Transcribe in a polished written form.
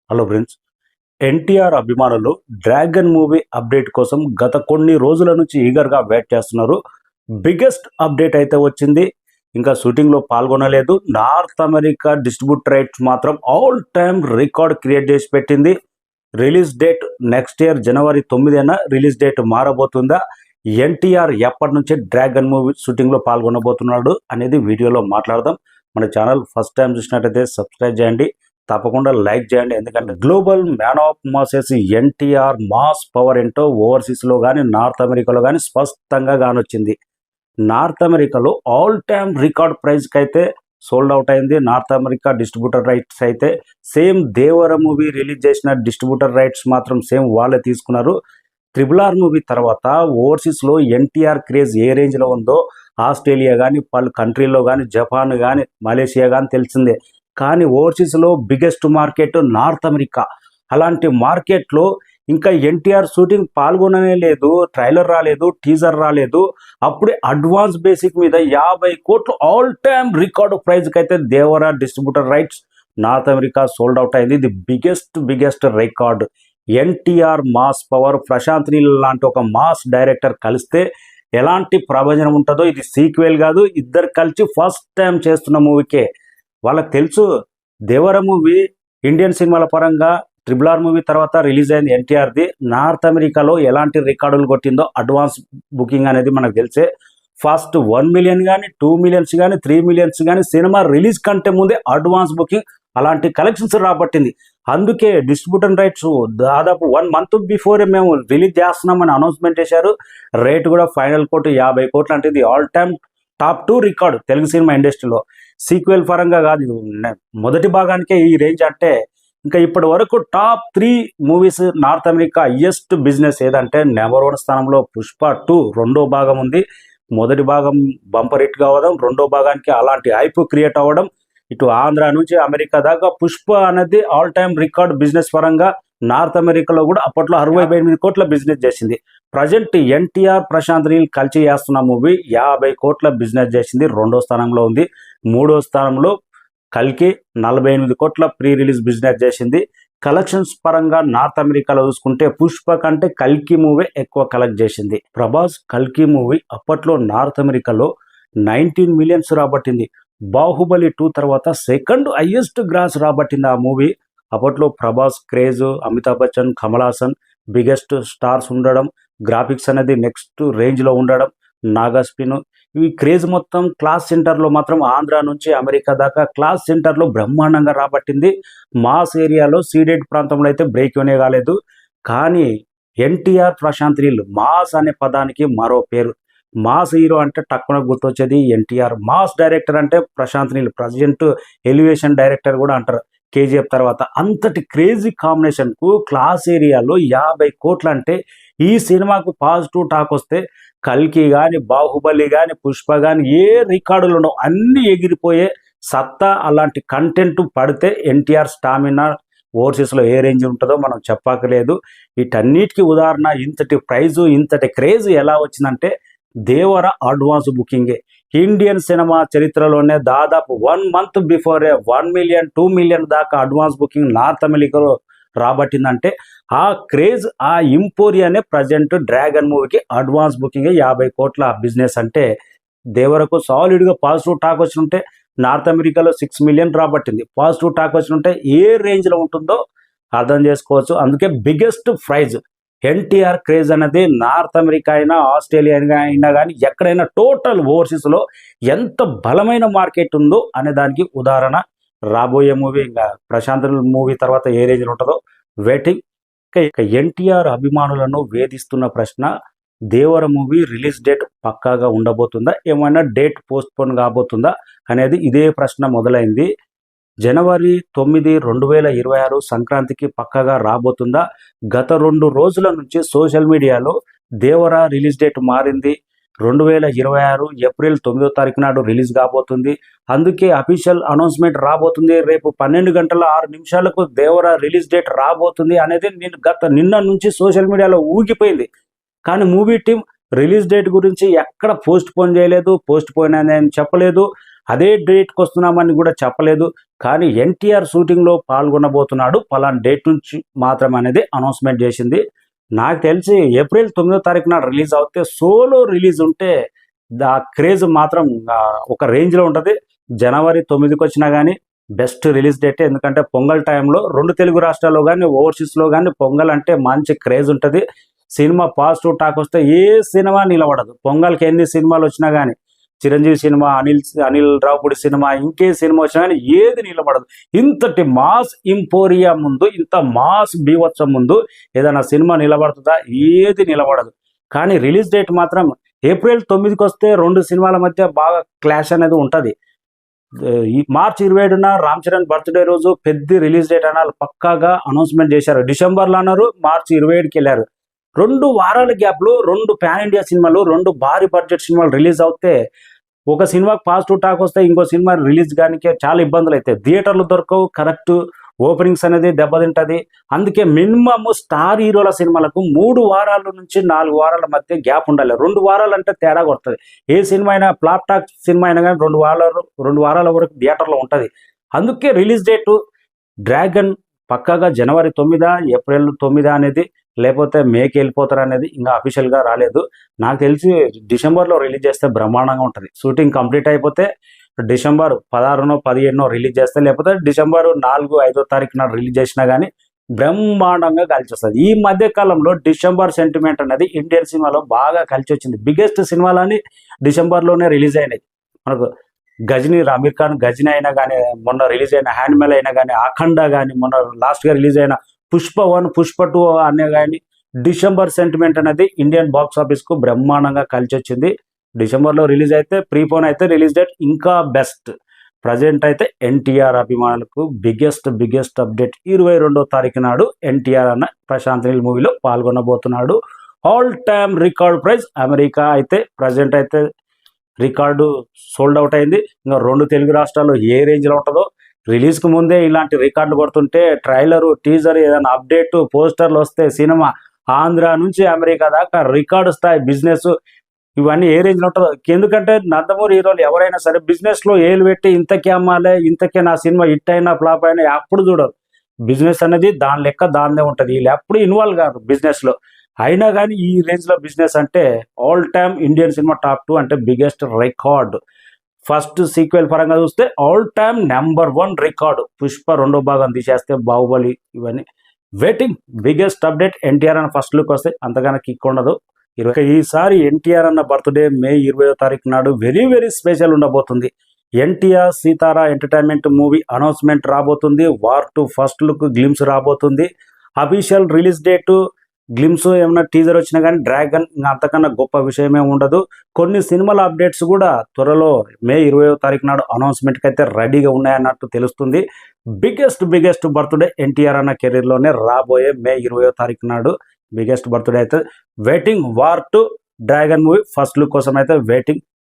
Hello friends. NTR అభిమానులు dragon movie update కోసం గత కొన్ని రోజుల నుంచి ఈగర్గా వెయిట్ చేస్తున్నారు. బిగ్గెస్ట్ అప్డేట్ అయితే వచ్చింది. ఇంకా షూటింగ్లో పాల్గొనలేదు. నార్త్ అమెరికా డిస్ట్రిబ్యూటర్ రైట్స్ మాత్రం ఆల్ టైమ్ రికార్డ్ క్రియేట్ చేసి పెట్టింది. రిలీజ్ డేట్ నెక్స్ట్ ఇయర్ జనవరి 9న రిలీజ్ డేట్ మారబోతుందా? ఎన్టీఆర్ ఎప్పటి నుంచి డ్రాగన్ మూవీ షూటింగ్లో పాల్గొనబోతున్నాడు అనేది వీడియోలో మాట్లాడదాం. మన ఛానల్ ఫస్ట్ టైం చూసినట్టయితే సబ్స్క్రైబ్ చేయండి, తప్పకుండా లైక్ చేయండి. ఎందుకంటే global man of masses NTR mass power ఏంటో ఓవర్సీస్లో కానీ నార్త్ అమెరికాలో కానీ స్పష్టంగా కానొచ్చింది. నార్త్ అమెరికాలో ఆల్ టైమ్ రికార్డ్ ప్రైస్కి అయితే సోల్డ్ అవుట్ అయింది. నార్త్ అమెరికా డిస్ట్రిబ్యూటర్ రైట్స్ అయితే సేమ్ దేవర మూవీ రిలీజ్ చేసిన డిస్ట్రిబ్యూటర్ రైట్స్ మాత్రం సేమ్ వాళ్ళే తీసుకున్నారు. RRR మూవీ తర్వాత ఓవర్సీస్లో ఎన్టీఆర్ క్రేజ్ ఏ రేంజ్లో ఉందో ఆస్ట్రేలియా కానీ పలు కంట్రీలో కానీ జపాన్ కానీ మలేషియా కానీ తెలిసిందే. కానీ ఓవర్సీస్లో బిగ్గెస్ట్ మార్కెట్ నార్త్ అమెరికా. అలాంటి మార్కెట్లో ఇంకా ఎన్టీఆర్ షూటింగ్ పాల్గొననే లేదు, ట్రైలర్ రాలేదు, టీజర్ రాలేదు. అప్పుడే అడ్వాన్స్ బేసిక్ మీద 50 కోట్లు ఆల్ టైమ్ రికార్డు ప్రైజ్కి అయితే Devara distributor rights North America sold out అయింది. ఇది biggest record. NTR mass power, Prashanth Neel లాంటి ఒక మాస్ డైరెక్టర్ కలిస్తే ఎలాంటి ప్రభంజనం ఉంటుందో. ఇది సీక్వెల్ కాదు, ఇద్దరు కలిసి ఫస్ట్ టైం చేస్తున్న మూవీకే. వాళ్ళకి తెలుసు దేవర మూవీ ఇండియన్ సినిమాల పరంగా RRR మూవీ తర్వాత రిలీజ్ అయింది ఎన్టీఆర్ది. నార్త్ అమెరికాలో ఎలాంటి రికార్డులు కొట్టిందో అడ్వాన్స్ బుకింగ్ అనేది మనకు తెలిసే. ఫస్ట్ 1 మిలియన్ కానీ 2 మిలియన్స్ కానీ 3 మిలియన్స్ కానీ సినిమా రిలీజ్ కంటే ముందే అడ్వాన్స్ బుకింగ్ అలాంటి కలెక్షన్స్ రాబట్టింది. అందుకే డిస్ట్రిబ్యూటర్ రైట్స్ దాదాపు 1 మంత్ బిఫోరే మేము రిలీజ్ చేస్తున్నామని అనౌన్స్మెంట్ చేశారు. రేట్ కూడా ఫైనల్ కోట్ 50 కోట్లు అంటే ఇది all time top 2 record Telugu cinema ఇండస్ట్రీలో. సీక్వెల్ పరంగా కాదు, మొదటి భాగానికే ఈ రేంజ్ అంటే ఇంకా ఇప్పటి వరకు top 3 movies north America highest business ఏదంటే నెంబర్ 1 స్థానంలో పుష్ప 2 రెండో భాగం ఉంది. మొదటి భాగం బంపర్ హిట్ కావడం, రెండో భాగానికి అలాంటి హైప్ క్రియేట్ అవ్వడం, ఇటు ఆంధ్ర నుంచి అమెరికా దాకా పుష్ప అనేది ఆల్ టైమ్ రికార్డ్ బిజినెస్ పరంగా నార్త్ అమెరికాలో కూడా అప్పట్లో 68 కోట్ల బిజినెస్ చేసింది. ప్రజెంట్ ఎన్టీఆర్ ప్రశాంత్ నీల్ కలిసి చేస్తున్న మూవీ 50 కోట్ల బిజినెస్ చేసింది, రెండో స్థానంలో ఉంది. మూడో స్థానంలో కల్కి 48 కోట్ల ప్రీ రిలీజ్ బిజినెస్ చేసింది. కలెక్షన్స్ పరంగా నార్త్ అమెరికాలో చూసుకుంటే పుష్ప కంటే కల్కి మూవీ ఎక్కువ కలెక్ట్ చేసింది. ప్రభాస్ కల్కి మూవీ అప్పట్లో నార్త్ అమెరికాలో 19 మిలియన్స్ రాబట్టింది. బాహుబలి 2 తర్వాత సెకండ్ హైయెస్ట్ గ్రాస్ రాబట్టింది ఆ మూవీ. అప్పట్లో Prabhas craze, Amitabh Bachchan, Kamal Haasan biggest stars ఉండడం, గ్రాఫిక్స్ అనేది నెక్స్ట్ రేంజ్లో ఉండడం, నాగాస్పిన్ ఈ క్రేజ్ మొత్తం క్లాస్ సెంటర్లో మాత్రం ఆంధ్ర నుంచి అమెరికా దాకా క్లాస్ సెంటర్లో బ్రహ్మాండంగా రాబట్టింది. మాస్ ఏరియాలో సీడెడ్ ప్రాంతంలో అయితే బ్రేక్ ఇవ్వనే కాలేదు. కానీ ఎన్టీఆర్ ప్రశాంత్ నీల్ మాస్ అనే పదానికి మరో పేరు. మాస్ హీరో అంటే టక్కున గుర్తొచ్చేది ఎన్టీఆర్. మాస్ డైరెక్టర్ అంటే Prashanth Neel. Present elevation director కూడా అంటారు కేజీఎఫ్ తర్వాత. అంతటి క్రేజీ కాంబినేషన్కు క్లాస్ ఏరియాలో 50 కోట్లు అంటే ఈ సినిమాకు పాజిటివ్ టాక్ వస్తే కల్కి కానీ బాహుబలి కానీ పుష్ప కానీ ఏ రికార్డులు ఉండవు, అన్నీ ఎగిరిపోయే సత్తా. అలాంటి కంటెంట్ పడితే ఎన్టీఆర్ స్టామినా ఓవర్సీస్లో ఏ రేంజ్ ఉంటుందో మనం చెప్పక్కర్లేదు. వీటన్నిటికీ ఉదాహరణ ఇంతటి ప్రైజు ఇంతటి క్రేజ్ ఎలా వచ్చిందంటే దేవర అడ్వాన్స్ బుకింగే. ఇండియన్ సినిమా చరిత్రలోనే దాదాపు 1 మంత్ బిఫోరే 1 మిలియన్ 2 మిలియన్ దాకా అడ్వాన్స్ బుకింగ్ నార్త్ అమెరికాలో రాబట్టిందంటే ఆ క్రేజ్, ఆ ఇంపోరియానే ప్రజెంట్ డ్రాగన్ మూవీకి అడ్వాన్స్ బుకింగ్ 50 కోట్ల బిజినెస్ అంటే దేవరకు సాలిడ్గా పాజిటివ్ టాక్ వచ్చి ఉంటే నార్త్ అమెరికాలో 6 మిలియన్ రాబట్టింది. పాజిటివ్ టాక్ వచ్చి ఉంటే ఏ రేంజ్లో ఉంటుందో అర్థం చేసుకోవచ్చు. అందుకే బిగ్గెస్ట్ ప్రైజ్ ఎన్టీఆర్ క్రేజ్ అనేది నార్త్ అమెరికా అయినా ఆస్ట్రేలియా అయినా కానీ ఎక్కడైనా టోటల్ ఓవర్సీస్లో ఎంత బలమైన మార్కెట్ ఉందో అనే దానికి ఉదాహరణ రాబోయే మూవీ. ఇంకా ప్రశాంత్ మూవీ తర్వాత ఏ రేంజ్లో ఉంటుందో వెయిటింగ్. ఇక ఎన్టీఆర్ అభిమానులను వేధిస్తున్న ప్రశ్న, దేవర మూవీ రిలీజ్ డేట్ పక్కాగా ఉండబోతుందా, ఏమైనా డేట్ పోస్ట్పోన్ కాబోతుందా అనేది ఇదే ప్రశ్న మొదలైంది. జనవరి 9, 2026 సంక్రాంతికి పక్కగా రాబోతుందా? గత 2 రోజుల నుంచి సోషల్ మీడియాలో దేవర రిలీజ్ డేట్ మారింది. 2026 ఏప్రిల్ 9వ తారీఖు నాడు రిలీజ్ కాబోతుంది. అందుకే అఫీషియల్ అనౌన్స్మెంట్ రాబోతుంది. రేపు 12 గంటల 6 నిమిషాలకు దేవర రిలీజ్ డేట్ రాబోతుంది అనేది నిన్న నుంచి సోషల్ మీడియాలో ఊగిపోయింది. కానీ మూవీ టీం రిలీజ్ డేట్ గురించి ఎక్కడ పోస్ట్ పోన్ చేయలేదు, పోస్ట్ పోన్ అని చెప్పలేదు, అదే డేట్కి వస్తున్నామని కూడా చెప్పలేదు. కానీ ఎన్టీఆర్ షూటింగ్లో పాల్గొనబోతున్నాడు పలానా డేట్ నుంచి మాత్రం అనేది అనౌన్స్మెంట్ చేసింది. నాకు తెలిసి ఏప్రిల్ 9వ తారీఖు నాడు రిలీజ్ అవుతే సోలో రిలీజ్ ఉంటే ఆ క్రేజ్ మాత్రం ఒక రేంజ్లో ఉంటుంది. జనవరి 9కి వచ్చినా కానీ బెస్ట్ రిలీజ్ డేటే. ఎందుకంటే పొంగల్ టైంలో 2 తెలుగు రాష్ట్రాల్లో కానీ ఓవర్సీస్లో కానీ పొంగల్ అంటే మంచి క్రేజ్ ఉంటుంది. సినిమా పాజిటివ్ టాక్ వస్తే ఏ సినిమా నిలబడదు. పొంగల్కి ఎన్ని సినిమాలు వచ్చినా కానీ, చిరంజీవి సినిమా, అనిల్ రావుపూడి సినిమా, ఇంకే సినిమా వచ్చినా కానీ ఏది నిలబడదు. ఇంతటి మాస్ ఇంపోరియా ముందు, ఇంత మాస్ బీవత్సం ముందు ఏదైనా సినిమా నిలబడుతుందా? ఏది నిలబడదు. కానీ రిలీజ్ డేట్ మాత్రం ఏప్రిల్ 9కి వస్తే 2 సినిమాల మధ్య బాగా క్లాష్ అనేది ఉంటుంది. ఈ మార్చి 27న రామ్ చరణ్ బర్త్డే రోజు పెద్ద రిలీజ్ డేట్ అన్నారు, పక్కాగా అనౌన్స్మెంట్ చేశారు. డిసెంబర్లో అన్నారు, మార్చి 27కి వెళ్ళారు. 2 వారాల గ్యాప్లో 2 పాన్ ఇండియా సినిమాలు, 2 భారీ బడ్జెట్ సినిమాలు రిలీజ్ అవుతే ఒక సినిమాకి పాజిటివ్ టాక్ వస్తే ఇంకో సినిమా రిలీజ్ కానీ చాలా ఇబ్బందులు అవుతాయి. థియేటర్లు దొరకవు, కరెక్ట్ ఓపెనింగ్స్ అనేది దెబ్బతింటుంది. అందుకే మినిమమ్ స్టార్ హీరోల సినిమాలకు 3 వారాల నుంచి 4 వారాల మధ్య గ్యాప్ ఉండాలి. 2 వారాలు అంటే తేడా కొడుతుంది. ఏ సినిమా అయినా ఫ్లాప్ టాక్ సినిమా అయినా కానీ 2 వారాల వరకు థియేటర్లో ఉంటుంది. అందుకే రిలీజ్ డేటు డ్రాగన్ పక్కాగా జనవరి 9, ఏప్రిల్ 9 అనేది, లేకపోతే మేకి వెళ్ళిపోతారు అనేది ఇంకా అఫీషియల్గా రాలేదు. నాకు తెలిసి డిసెంబర్లో రిలీజ్ చేస్తే బ్రహ్మాండంగా ఉంటుంది. షూటింగ్ కంప్లీట్ అయిపోతే డిసెంబర్ 16నో 15నో రిలీజ్ చేస్తే, లేకపోతే డిసెంబర్ 4, 5వ తారీఖు నాడు రిలీజ్ చేసినా కానీ బ్రహ్మాండంగా కలిసి వస్తుంది. ఈ మధ్య కాలంలో డిసెంబర్ సెంటిమెంట్ అనేది ఇండియన్ సినిమాలో బాగా కలిసి వచ్చింది. బిగ్గెస్ట్ సినిమాలని డిసెంబర్లోనే రిలీజ్ అయినాయి. మనకు గజనీ, అమీర్ ఖాన్ గజనీ అయినా కానీ, మొన్న రిలీజ్ అయిన హ్యాండ్మెల్ అయినా కానీ, అఖండ కానీ, మొన్న లాస్ట్గా రిలీజ్ అయిన పుష్ప 1, పుష్ప 2 అనే కానీ డిసెంబర్ సెంటిమెంట్ అనేది ఇండియన్ బాక్స్ ఆఫీస్కు బ్రహ్మాండంగా కలిసి వచ్చింది. డిసెంబర్లో రిలీజ్ అయితే, ప్రీపోన్ అయితే రిలీజ్ డేట్ ఇంకా బెస్ట్. ప్రజెంట్ అయితే ఎన్టీఆర్ అభిమానులకు బిగ్గెస్ట్ అప్డేట్ 22వ తారీఖు నాడు ఎన్టీఆర్ అన్న ప్రశాంత్ నీల్ మూవీలో పాల్గొనబోతున్నాడు. All time record price America అయితే ప్రజెంట్ అయితే రికార్డు సోల్డ్ అవుట్ అయింది. ఇంకా 2 తెలుగు రాష్ట్రాల్లో ఏ రేంజ్లో ఉంటుందో, రిలీజ్కి ముందే ఇలాంటి రికార్డులు కొడుతుంటే ట్రైలరు, టీజర్, ఏదైనా అప్డేట్, పోస్టర్లు వస్తే సినిమా ఆంధ్ర నుంచి అమెరికా దాకా రికార్డు స్థాయి బిజినెస్ ఇవన్నీ ఏ రేంజ్లో ఉంటుందో. ఎందుకంటే నందమూరి హీరోలు ఎవరైనా సరే బిజినెస్లో ఏలు పెట్టి ఇంతకే అమ్మాలే, ఇంతకే నా సినిమా హిట్ అయినా ఫ్లాప్ అయినా అప్పుడు చూడరు. బిజినెస్ అనేది దాని లెక్క దానిదే ఉంటుంది. వీళ్ళు ఎప్పుడు ఇన్వాల్వ్ కాదు బిజినెస్లో. అయినా కానీ ఈ రేంజ్లో బిజినెస్ అంటే all time Indian cinema top 2 అంటే బిగ్గెస్ట్ రికార్డ్. ఫస్ట్ సీక్వెల్ పరంగా చూస్తే all time number 1 record. Pushpa 2వ భాగం తీసేస్తే బాహుబలి, ఇవన్నీ వెయిటింగ్. బిగ్గెస్ట్ అప్డేట్ ఎన్టీఆర్ అన్న ఫస్ట్ లుక్ వస్తే అంతగానో కిక్ ఉండదు. ఈసారి ఎన్టీఆర్ అన్న బర్త్డే మే 20వ తారీఖు నాడు వెరీ స్పెషల్ ఉండబోతుంది. NTR Sithara entertainment movie announcement రాబోతుంది. వార్ 2 ఫస్ట్ లుక్ గ్లిమ్స్ రాబోతుంది. అఫీషియల్ రిలీజ్ డేటు గ్లిమ్స్ ఏమైనా టీజర్ వచ్చినా కానీ డ్రాగన్ అంతకన్నా గొప్ప విషయమే ఉండదు. కొన్ని సినిమాల అప్డేట్స్ కూడా త్వరలో మే 20వ తారీఖు నాడు అనౌన్స్మెంట్కి అయితే రెడీగా ఉన్నాయన్నట్టు తెలుస్తుంది. బిగ్గెస్ట్ బర్త్డే ఎన్టీఆర్ అన్న కెరీర్లోనే రాబోయే మే 20వ తారీఖు నాడు బిగ్గెస్ట్ బర్త్డే అయితే waiting. War 2 dragon movie first look కోసం అయితే వెయిటింగ్.